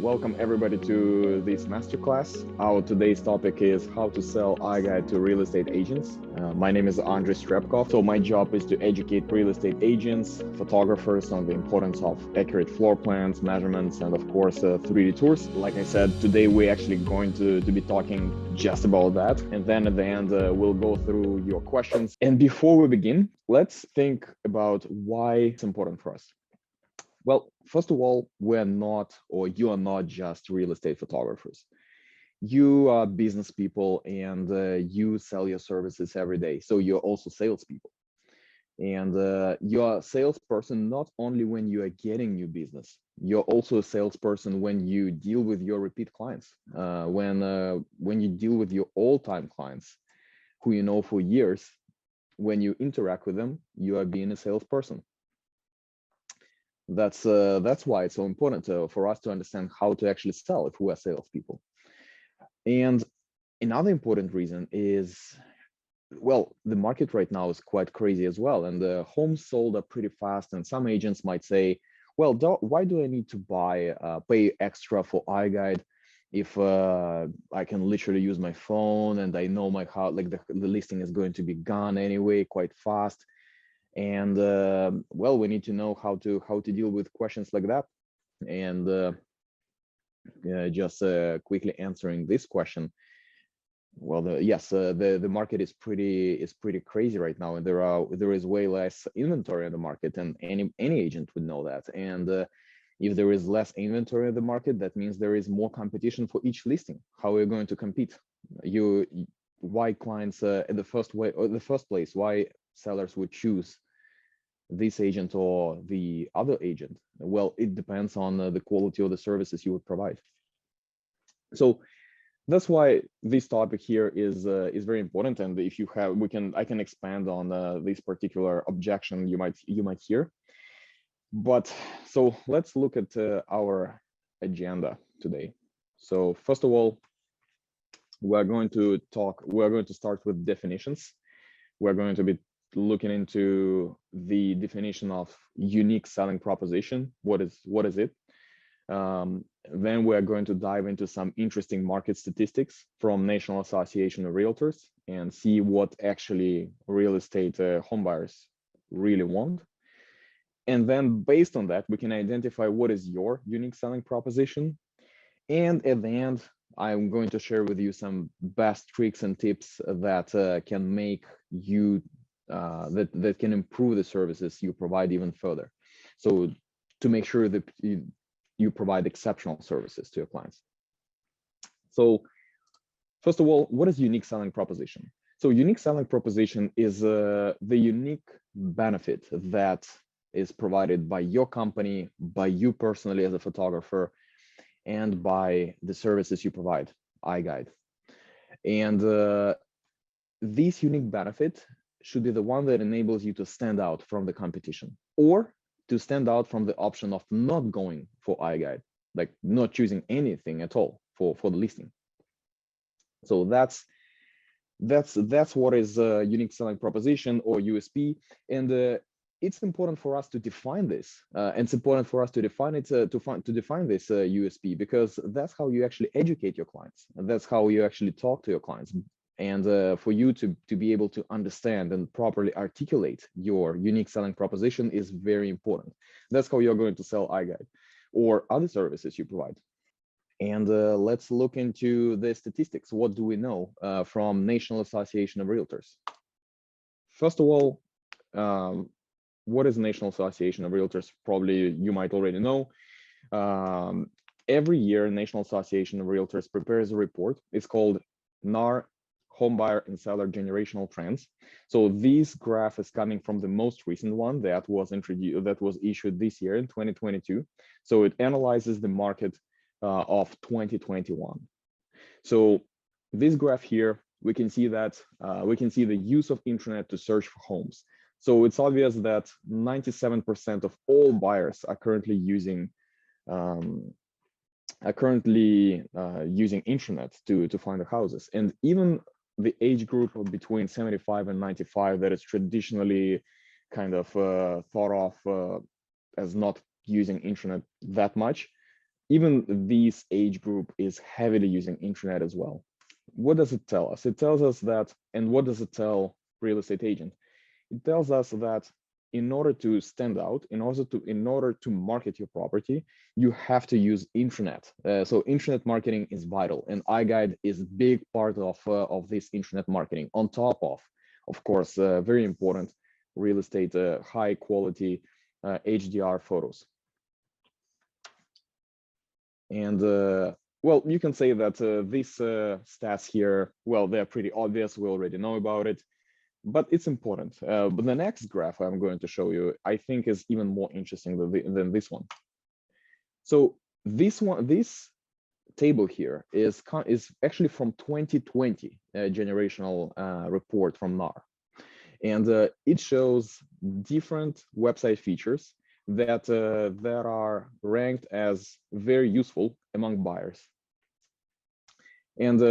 welcome everybody to this masterclass. Our today's topic is how to sell iGUIDE to real estate agents. My name is Andrei Strepkov. So my job is to educate real estate agents, photographers on the importance of accurate floor plans, measurements, and of course, 3D tours. Like I said, today we're actually going to be talking just about that. And then at the end, we'll go through your questions. And before we begin, let's think about why it's important for us. Well, first of all, we're not, or you are not just real estate photographers. You are business people and you sell your services every day. So you're also salespeople. And you're a salesperson not only when you are getting new business, you're also a salesperson when you deal with your repeat clients, when you deal with your all-time clients who you know for years. When you interact with them, you are being a salesperson. That's why it's so important for us to understand how to actually sell if we are salespeople. And another important reason is, well, the market right now is quite crazy as well, and the homes sold are pretty fast. And some agents might say, well, why do I need to pay extra for iGUIDE if I can literally use my phone and I know my house, like the listing is going to be gone anyway quite fast. And well, we need to know how to deal with questions like that. And just quickly answering this question. Well, the market is pretty crazy right now, and there is way less inventory on the market, and any agent would know that. And if there is less inventory in the market, that means there is more competition for each listing. How are you going to compete? Why clients in the first place? Why sellers would choose this agent or the other agent? Well, it depends on the quality of the services you would provide. So that's why this topic here is very important. And if you have, I can expand on this particular objection you might hear. But so let's look at our agenda today. So first of all, we're going to start with definitions. We're going to be looking into the definition of unique selling proposition. What is it? Then we're going to dive into some interesting market statistics from National Association of Realtors and see what actually real estate homebuyers really want. And then based on that, we can identify what is your unique selling proposition. And at the end, I'm going to share with you some best tricks and tips that can make you that can improve the services you provide even further. So to make sure that you provide exceptional services to your clients. So first of all, what is unique selling proposition? So unique selling proposition is the unique benefit that is provided by your company, by you personally as a photographer, and by the services you provide, iGUIDE. And this unique benefit should be the one that enables you to stand out from the competition, or to stand out from the option of not going for iGUIDE, like not choosing anything at all for the listing. So that's what is a unique selling proposition, or USP. And it's important for us to define this, and it's important for us to define it to define this USP, because that's how you actually educate your clients, and that's how you actually talk to your clients. And for you to be able to understand and properly articulate your unique selling proposition is very important. That's how you're going to sell iGUIDE or other services you provide. And let's look into the statistics. What do we know from National Association of Realtors? First of all, what is National Association of Realtors? Probably you might already know. Every year, National Association of Realtors prepares a report. It's called NAR, Homebuyer and Seller Generational Trends. So this graph is coming from the most recent one that was issued this year in 2022. So it analyzes the market of 2021. So this graph here, we can see that we can see the use of internet to search for homes. So it's obvious that 97% of all buyers are currently using internet to find the houses. And even the age group of between 75 and 95 that is traditionally kind of thought of as not using internet that much, even this age group is heavily using internet as well. What does it tell us? It tells us that, and what does it tell real estate agent? It tells us that in order to stand out, in order to market your property, you have to use internet. So internet marketing is vital, and iGUIDE is a big part of this internet marketing. On top of course, very important real estate high quality HDR photos. And well, you can say that these stats here, well, they're pretty obvious. We already know about it, but it's important. But the next graph I'm going to show you, I think, is even more interesting than this one. So this table here is actually from 2020 generational report from NAR, and it shows different website features that are ranked as very useful among buyers. And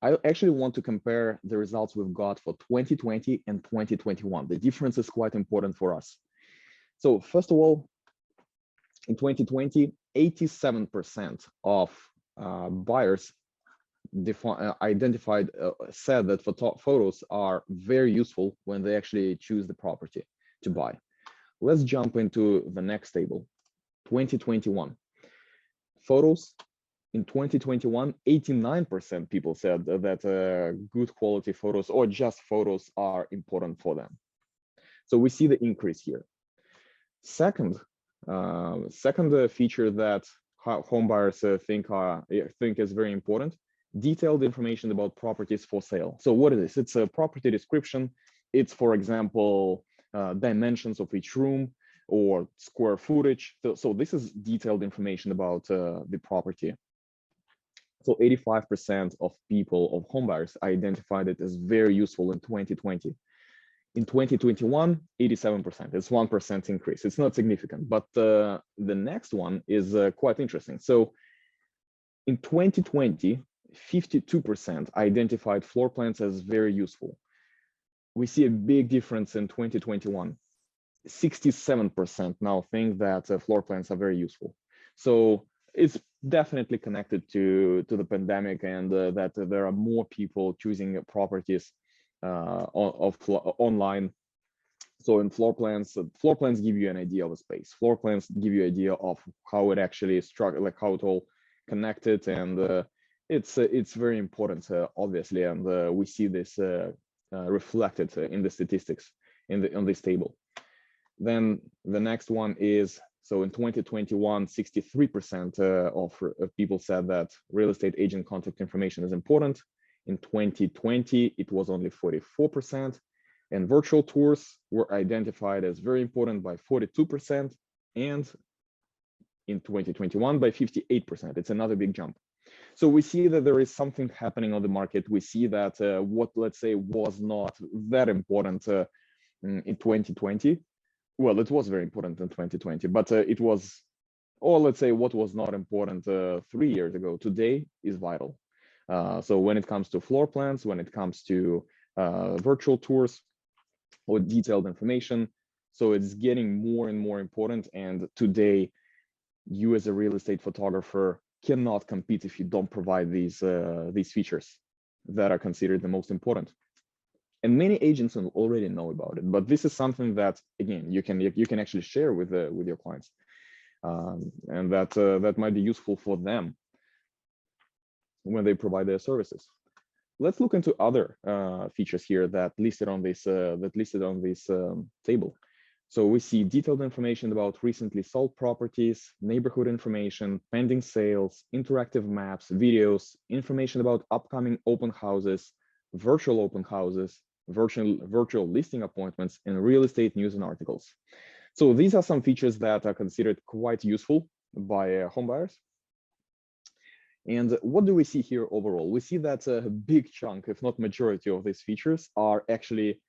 I actually want to compare the results we've got for 2020 and 2021. The difference is quite important for us. So first of all, in 2020, 87% of buyers identified, said that photos are very useful when they actually choose the property to buy. Let's jump into the next table, 2021. Photos in 2021, 89% people said that good quality photos or just photos are important for them. So we see the increase here. Second feature that home buyers think is very important, detailed information about properties for sale. So what it is, it's a property description. It's, for example, dimensions of each room or square footage. So this is detailed information about the property. So 85% of people, of homebuyers, identified it as very useful in 2020. In 2021, 87%. It's 1% increase. It's not significant, but the next one is quite interesting. So in 2020, 52% identified floor plans as very useful. We see a big difference in 2021. 67% now think that floor plans are very useful. So it's definitely connected to the pandemic, and that there are more people choosing properties online. So in floor plans give you an idea of a space. Floor plans give you an idea of how it actually struck, like how it all connected, and it's very important, obviously, and we see this reflected in the statistics on this table. Then the next one is, so in 2021, 63% of people said that real estate agent contact information is important. In 2020, it was only 44%, and virtual tours were identified as very important by 42%, and in 2021 by 58%. It's another big jump. So we see that there is something happening on the market. We see that what, let's say, was not that important in 2020. Well, it was very important in 2020, but it was, or let's say what was not important 3 years ago, today is vital. So when it comes to floor plans, when it comes to virtual tours or detailed information, so it's getting more and more important. And today, you as a real estate photographer cannot compete if you don't provide these features that are considered the most important. And many agents already know about it, but this is something that, again, you can actually share with your clients, and that might be useful for them when they provide their services. Let's look into other features here that listed on this table. So we see detailed information about recently sold properties, neighborhood information, pending sales, interactive maps, videos, information about upcoming open houses, virtual open houses, virtual listing appointments, and real estate news and articles. So these are some features that are considered quite useful by home buyers. And what do we see here overall? We see that a big chunk, if not majority, of these features are actually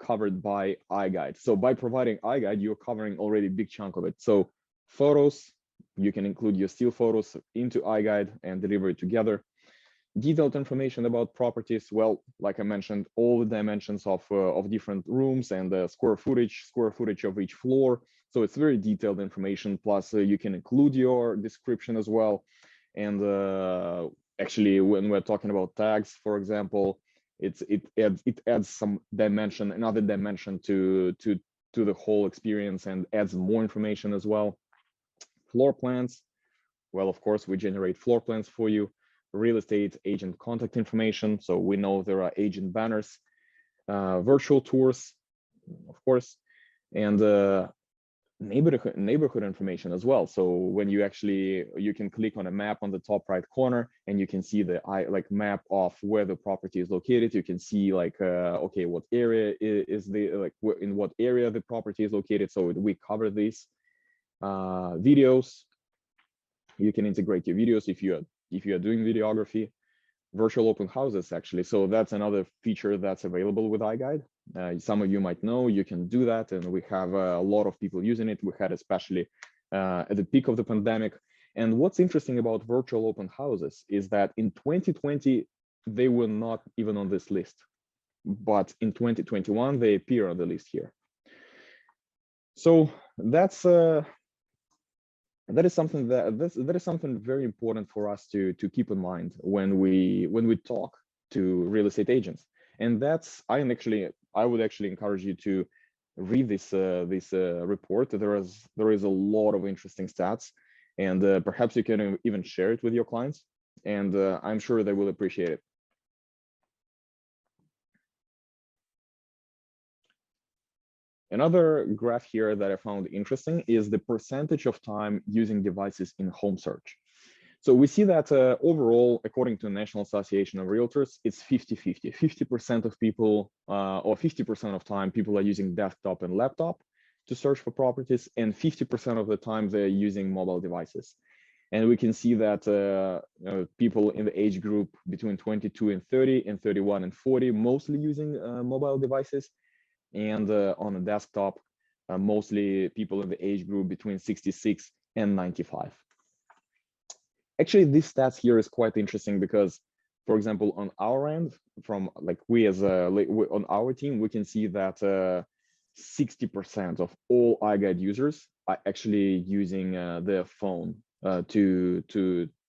covered by iGUIDE. So by providing iGUIDE, you're covering already a big chunk of it. So photos, you can include your still photos into iGUIDE and deliver it together. Detailed information about properties, well, like I mentioned, all the dimensions of different rooms and the square footage of each floor. So it's very detailed information. Plus, you can include your description as well. And actually, when we're talking about tags, for example, it adds some dimension, another dimension to the whole experience, and adds more information as well. Floor plans. Well, of course, we generate floor plans for you. Real estate agent contact information. So we know there are agent banners, virtual tours, of course, and neighborhood information as well. So when you can click on a map on the top right corner, and you can see the map of where the property is located. You can see okay, what area is in what area the property is located. So we cover these videos. You can integrate your videos if you are doing videography. Virtual open houses, actually. So that's another feature that's available with iGUIDE. Some of you might know you can do that, and we have a lot of people using it. We had especially at the peak of the pandemic. And what's interesting about virtual open houses is that in 2020, they were not even on this list. But in 2021, they appear on the list here. So that is something that is something very important for us to keep in mind when we talk to real estate agents. And I would actually encourage you to read this report. There is a lot of interesting stats, and perhaps you can even share it with your clients, and I'm sure they will appreciate it. Another graph here that I found interesting is the percentage of time using devices in home search. So we see that overall, according to the National Association of Realtors, it's 50-50. 50% of people, or 50% of time, people are using desktop and laptop to search for properties, and 50% of the time they're using mobile devices. And we can see that people in the age group between 22 and 30, and 31 and 40, mostly using mobile devices. And on a desktop, mostly people in the age group between 66 and 95. Actually, this stats here is quite interesting because, for example, on our end, from on our team, we can see that 60% of all iGUIDE users are actually using their phone to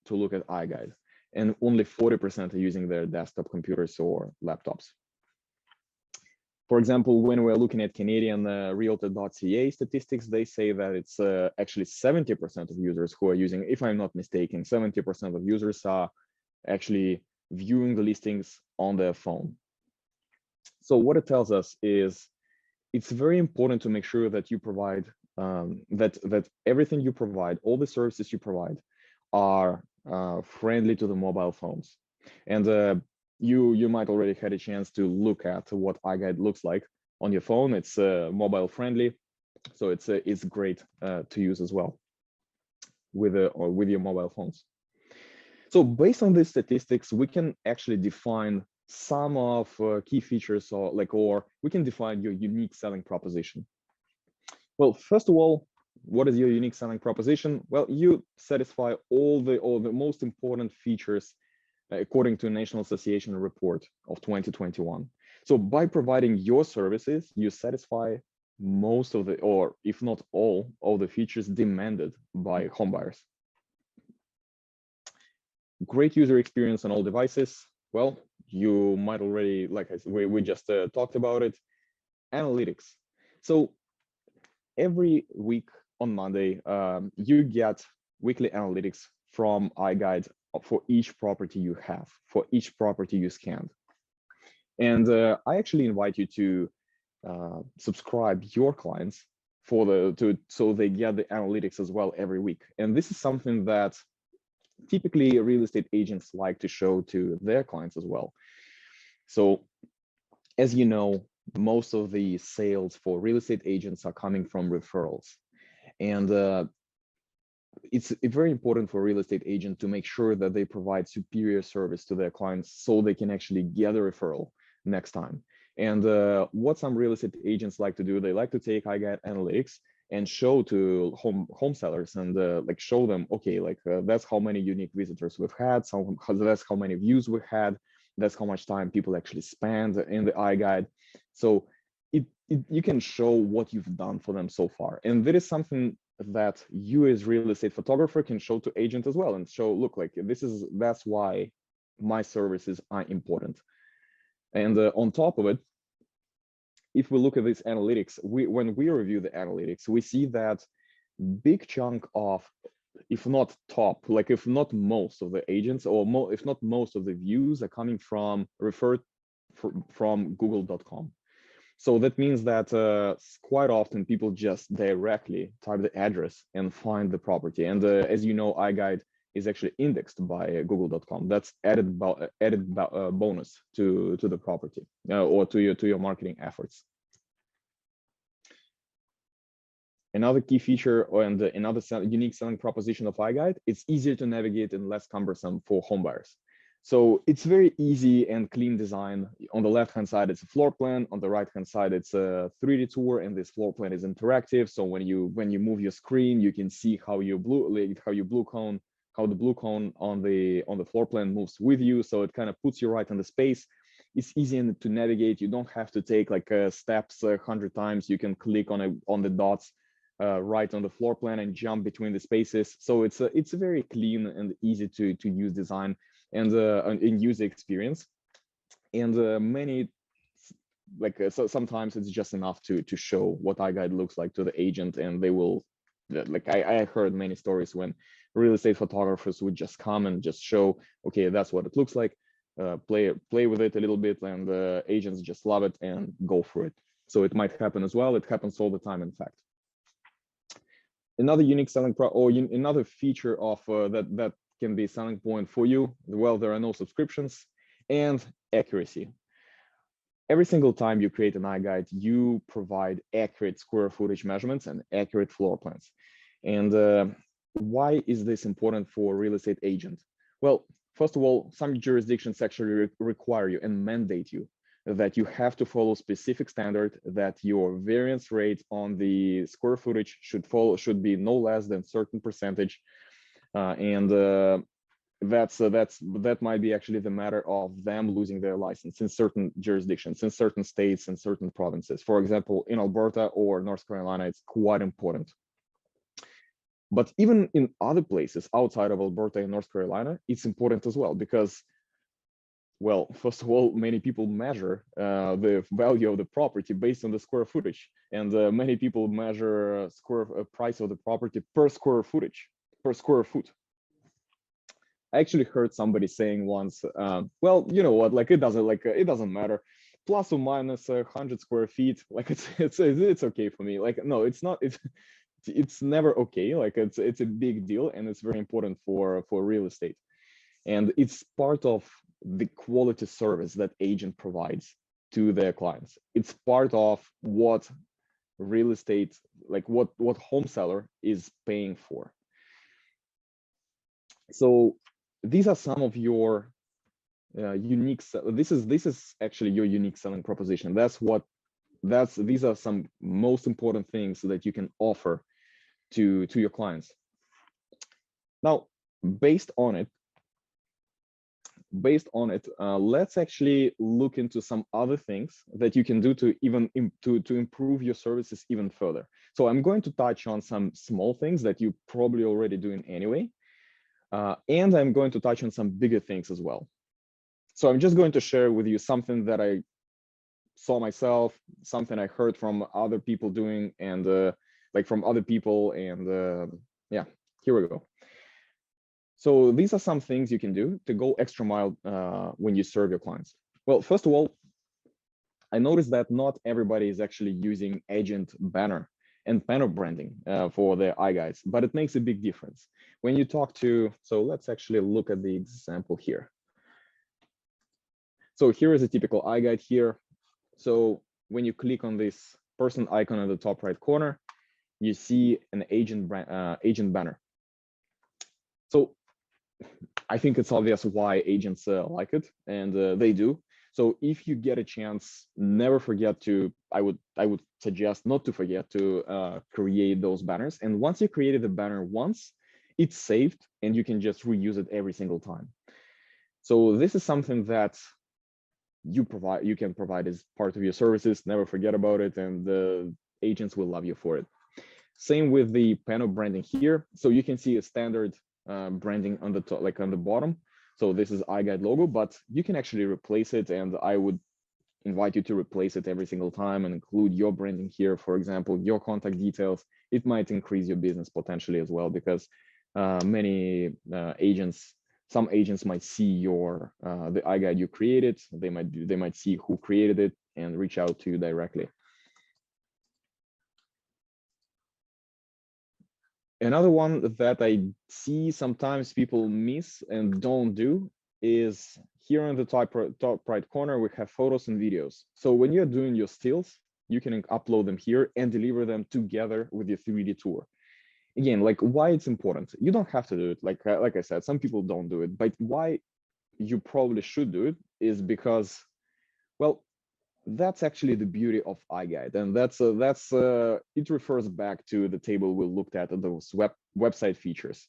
look at iGUIDE, and only 40% are using their desktop computers or laptops. For example, when we're looking at Canadian Realtor.ca statistics, they say that it's actually 70% of users who are using, if I'm not mistaken, 70% of users are actually viewing the listings on their phone. So what it tells us is it's very important to make sure that you provide, that everything you provide, all the services you provide are friendly to the mobile phones. And you might already had a chance to look at what iGUIDE looks like on your phone. It's mobile friendly, so it's great to use as well with your mobile phones. So based on these statistics, we can actually define some of key features, or we can define your unique selling proposition. Well, first of all, what is your unique selling proposition? Well, you satisfy all the most important features according to a National Association report of 2021. So by providing your services, you satisfy most of the, or if not all the features demanded by homebuyers. Great user experience on all devices. Well, you might already, like we just talked about it. Analytics. So every week on Monday, you get weekly analytics from iGUIDE for each property you have, for each property you scanned. And I actually invite you to subscribe your clients so they get the analytics as well every week. And this is something that typically real estate agents like to show to their clients as well. So as you know, most of the sales for real estate agents are coming from referrals. And it's very important for a real estate agent to make sure that they provide superior service to their clients so they can actually get a referral next time. And what some real estate agents like to do, they like to take iGUIDE analytics and show to home sellers and show them, okay, that's how many unique visitors we've had, that's how many views we had, that's how much time people actually spend in the iGUIDE. So you can show what you've done for them so far. And that is something that you as real estate photographer can show to agent as well, and show, look, like that's why my services are important. And on top of it, if we look at these analytics, when we review the analytics, we see that big chunk of, if not top, like if not most of the agents, or if not most of the views, are coming from referred from google.com. So that means that quite often people just directly type the address and find the property. And as you know, iGUIDE is actually indexed by google.com. That's added bonus to the property or to your marketing efforts. Another key feature and another unique selling proposition of iGUIDE, it's easier to navigate and less cumbersome for homebuyers. So it's very easy and clean design. On the left-hand side, it's a floor plan. On the right-hand side, it's a 3D tour, and this floor plan is interactive. So when you move your screen, you can see how the blue cone on the floor plan moves with you. So it kind of puts you right in the space. It's easy to navigate. You don't have to take like steps 100 times. You can click on the dots right on the floor plan and jump between the spaces. So it's a very clean and easy to use design and in user experience. And many, like so sometimes it's just enough to show what iGUIDE looks like to the agent, and they will, like I heard many stories when real estate photographers would just come and just show, okay, that's what it looks like, play with it a little bit, and agents just love it and go for it. So it might happen as well. It happens all the time, in fact. Another unique selling another feature of that can be a selling point for you, well, there are no subscriptions, and accuracy. Every single time you create an iGUIDE, you provide accurate square footage measurements and accurate floor plans. And why is this important for a real estate agent? Well, first of all, some jurisdictions actually require you and mandate you that you have to follow specific standard, that your variance rate on the square footage should be no less than certain percentage. That might be actually the matter of them losing their license in certain jurisdictions, in certain states, and certain provinces. For example, in Alberta or North Carolina, it's quite important. But even in other places outside of Alberta and North Carolina, it's important as well, because, well, first of all, many people measure the value of the property based on the square footage, and many people measure price of the property per square foot. I actually heard somebody saying once, well, you know what, like it doesn't matter, plus or minus 100 square feet, like it's okay for me. Like, no, it's not. It's never okay. Like it's a big deal, and it's very important for real estate, and it's part of the quality service that agent provides to their clients. It's part of what real estate, like what home seller is paying for. So these are some of your unique. This is actually your unique selling proposition. These are some most important things that you can offer to your clients. Now, based on it, let's actually look into some other things that you can do to improve your services even further. So I'm going to touch on some small things that you probably already doing anyway. And I'm going to touch on some bigger things as well. So I'm just going to share with you something that I saw myself, something I heard from other people doing, and from other people. And yeah, here we go. So these are some things you can do to go extra mile when you serve your clients. Well, first of all, I noticed that not everybody is actually using agent banner and banner branding for their iGUIDEs, but it makes a big difference. When you talk to, so let's actually look at the example here. So here is a typical iGUIDE here. So when you click on this person icon in the top right corner, you see an agent banner. So I think it's obvious why agents like it, and they do. So if you get a chance, never forget to, I would suggest not to forget to create those banners. And once you created the banner once, it's saved and you can just reuse it every single time. So this is something that you can provide as part of your services. Never forget about it, and the agents will love you for it. Same with the panel branding here. So you can see a standard branding on the top, like on the bottom. So this is iGUIDE logo, but you can actually replace it, and I would invite you to replace it every single time and include your branding here. For example, your contact details. It might increase your business potentially as well, because many agents, some agents might see your the iGUIDE you created. They might see who created it and reach out to you directly. Another one that I see sometimes people miss and don't do is here on the top right corner, we have photos and videos. So when you're doing your stills, you can upload them here and deliver them together with your 3D tour. Again, like why it's important. You don't have to do it. Like I said, some people don't do it, but why you probably should do it is because, well, that's actually the beauty of iGUIDE, and that's it refers back to the table we looked at those website features.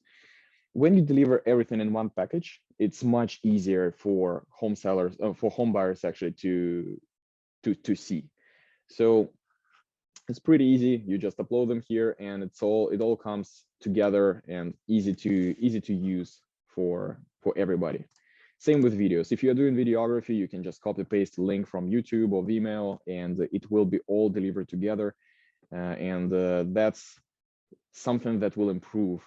When you deliver everything in one package, it's much easier for home sellers, for home buyers actually to see. So it's pretty easy. You just upload them here, and it all comes together and easy to use for everybody. Same with videos. If you're doing videography, you can just copy paste the link from YouTube or Vimeo, and it will be all delivered together. That's something that will improve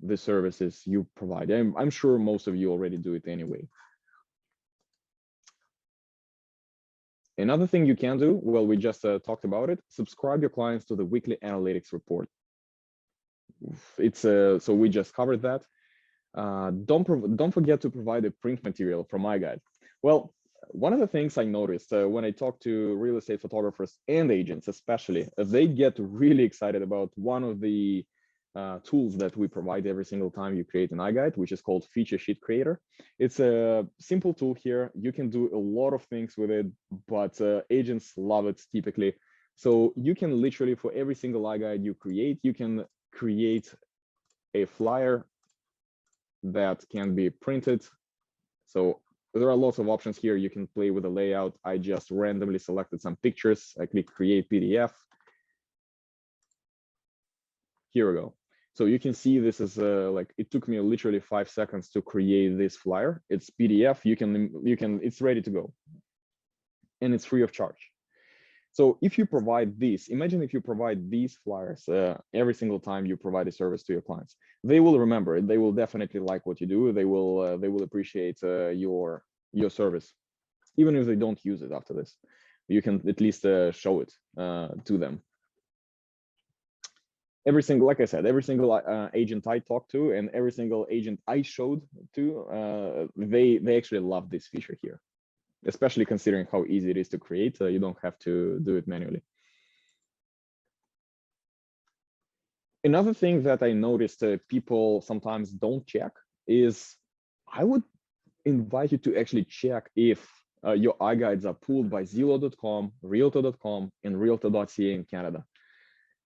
the services you provide. I'm sure most of you already do it anyway. Another thing you can do, well, we just talked about it, subscribe your clients to the weekly analytics report. It's so we just covered that. Don't forget to provide a print material from iGUIDE. Well, one of the things I noticed when I talk to real estate photographers and agents, especially, they get really excited about one of the tools that we provide every single time you create an iGUIDE, which is called Feature Sheet Creator. It's a simple tool here. You can do a lot of things with it, but agents love it typically. So you can literally, for every single iGUIDE you create, you can create a flyer that can be printed. So there are lots of options here. You can play with the layout. I just randomly selected some pictures. I click create PDF. Here we go. So you can see this is like, it took me literally 5 seconds to create this flyer. It's PDF. It's ready to go, and it's free of charge. So if you provide this, imagine if you provide these flyers every single time you provide a service to your clients, they will remember it. They will definitely like what you do. They will appreciate your service, even if they don't use it after this. You can at least show it to them. Every single, like I said, every single agent I talked to and every single agent I showed to, they actually love this feature here, especially considering how easy it is to create. You don't have to do it manually. Another thing that I noticed people sometimes don't check is, I would invite you to actually check if your iGUIDEs are pulled by Zillow.com, Realtor.com, and Realtor.ca in Canada.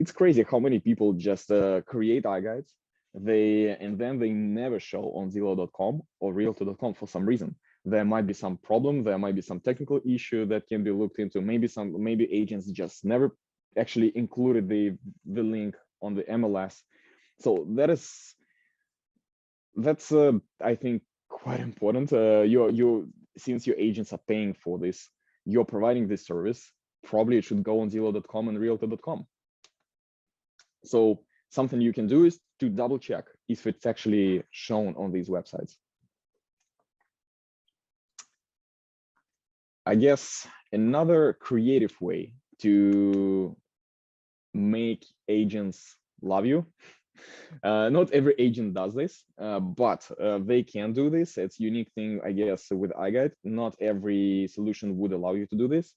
It's crazy how many people just create iGUIDEs, and then they never show on Zillow.com or Realtor.com for some reason. There might be some problem, there might be some technical issue that can be looked into. Maybe agents just never actually included the link on the MLS. So that's I think quite important. Since your agents are paying for this, you're providing this service, probably it should go on Zillow.com and Realtor.com. So something you can do is to double check if it's actually shown on these websites. I guess another creative way to make agents love you. Not every agent does this, but they can do this. It's a unique thing, I guess, with iGUIDE. Not every solution would allow you to do this.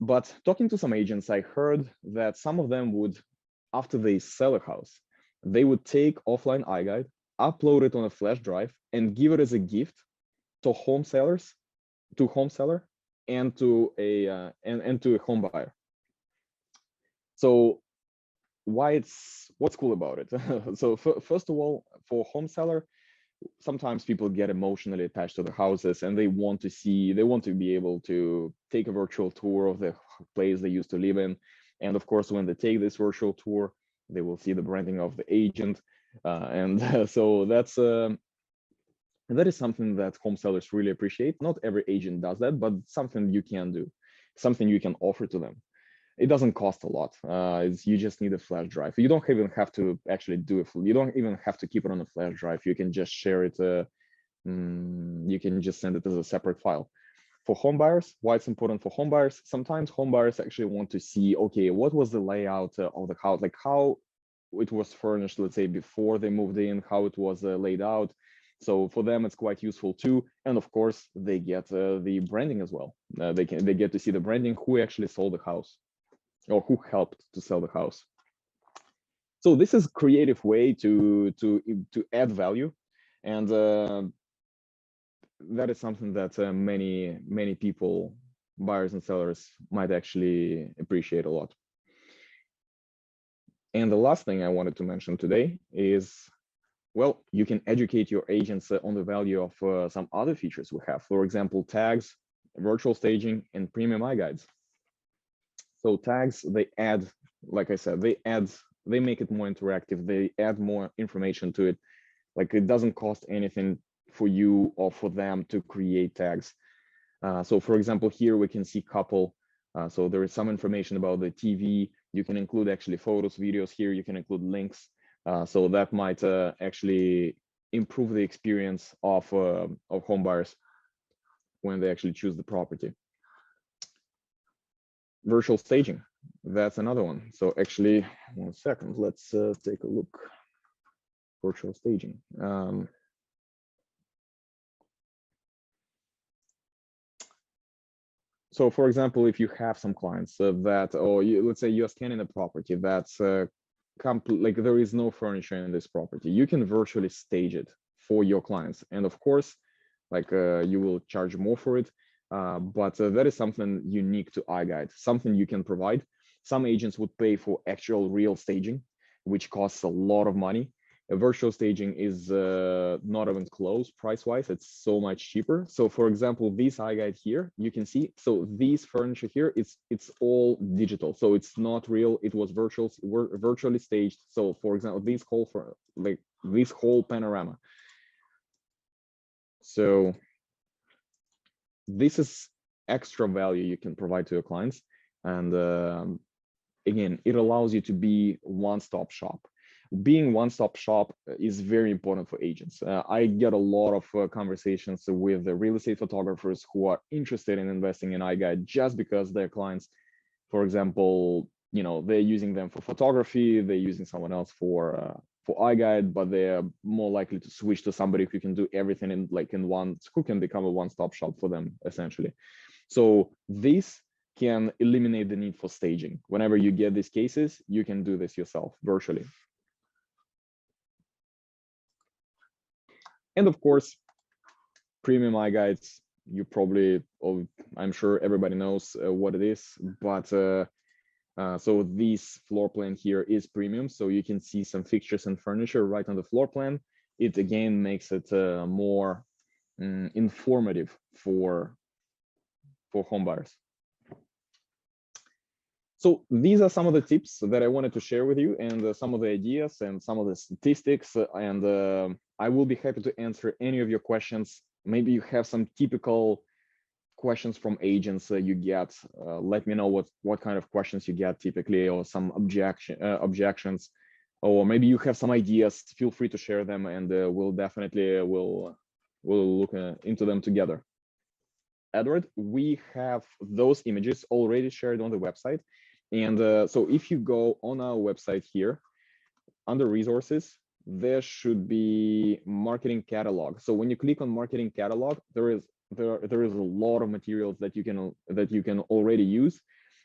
But talking to some agents, I heard that some of them would, after they sell a house, they would take offline iGUIDE, upload it on a flash drive, and give it as a gift to home seller, and to a home buyer. So what's cool about it? So first of all, for home seller, sometimes people get emotionally attached to the houses and they want to be able to take a virtual tour of the place they used to live in. And of course, when they take this virtual tour, they will see the branding of the agent. And so that is something that home sellers really appreciate. Not every agent does that, but something you can do, something you can offer to them. It doesn't cost a lot. You just need a flash drive. You don't even have to actually do it. You don't even have to keep it on a flash drive. You can just share it. You can just send it as a separate file. For home buyers, why it's important for home buyers? Sometimes home buyers actually want to see, okay, what was the layout of the house, like how it was furnished, let's say before they moved in, how it was laid out. So for them, it's quite useful too. And of course, they get the branding as well. They get to see the branding, who actually sold the house or who helped to sell the house. So this is a creative way to add value, and that is something that many people, buyers and sellers, might actually appreciate a lot. And the last thing I wanted to mention today is, well, you can educate your agents on the value of some other features we have. For example, tags, virtual staging, and premium iGUIDEs. So tags, they add, like I said, they make it more interactive. They add more information to it. Like it doesn't cost anything for you or for them to create tags. So for example, here we can see couple. So there is some information about the TV. You can include actually photos, videos here. You can include links. So that might actually improve the experience of home buyers when they actually choose the property. Virtual staging, that's another one. So actually, 1 second, let's take a look. Virtual staging. So for example, if you have some clients that, or let's say you're scanning a property that's like there is no furniture in this property, you can virtually stage it for your clients. And of course, like you will charge more for it, but that is something unique to iGUIDE, something you can provide. Some agents would pay for actual real staging, which costs a lot of money. Virtual staging is not even close price-wise. It's so much cheaper. So for example, this iGUIDE here, you can see, so these furniture here, it's all digital. So it's not real, it was virtually staged. So for example, this whole panorama. So this is extra value you can provide to your clients. And again, it allows you to be one-stop shop. Being one-stop shop is very important for agents. I get a lot of conversations with the real estate photographers who are interested in investing in iGUIDE just because their clients, for example, they're using them for photography, they're using someone else for iGUIDE, but they're more likely to switch to somebody who can do everything who can become a one-stop shop for them, essentially. So this can eliminate the need for staging. Whenever you get these cases, you can do this yourself virtually. And of course, premium iGUIDEs, I'm sure everybody knows what it is, but so this floor plan here is premium. So you can see some fixtures and furniture right on the floor plan. It again makes it more informative for home buyers. So these are some of the tips that I wanted to share with you, and some of the ideas and some of the statistics, and I will be happy to answer any of your questions. Maybe you have some typical questions from agents you get. Let me know what kind of questions you get typically, or some objections, or maybe you have some ideas. Feel free to share them, and we'll definitely we'll look into them together. Edward, we have those images already shared on the website. And so if you go on our website here, under resources, there should be marketing catalog. So when you click on marketing catalog, there is a lot of materials that you can already use.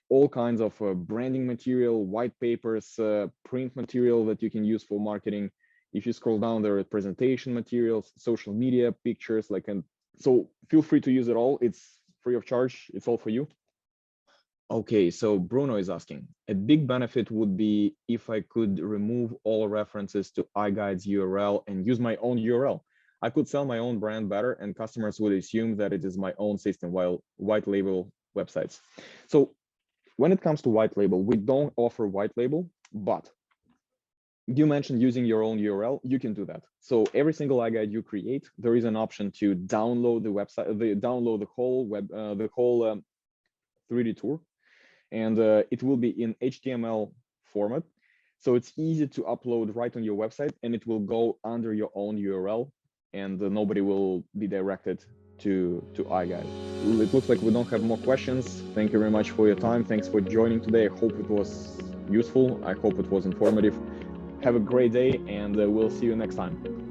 All kinds of branding material, white papers, print material that you can use for marketing. If you scroll down, there are presentation materials, social media pictures, so feel free to use it all. It's free of charge. It's all for you. Okay, so Bruno is asking, a big benefit would be if I could remove all references to iGUIDE's URL and use my own URL. I could sell my own brand better, and customers would assume that it is my own system, while white label websites. So when it comes to white label, we don't offer white label, but you mentioned using your own URL. You can do that. So every single iGUIDE you create, there is an option to download the website, download the whole 3D tour, and it will be in HTML format. So it's easy to upload right on your website, and it will go under your own URL, and nobody will be directed to iGUIDE. It looks like we don't have more questions. Thank you very much for your time. Thanks for joining today. I hope it was useful. I hope it was informative. Have a great day, and we'll see you next time.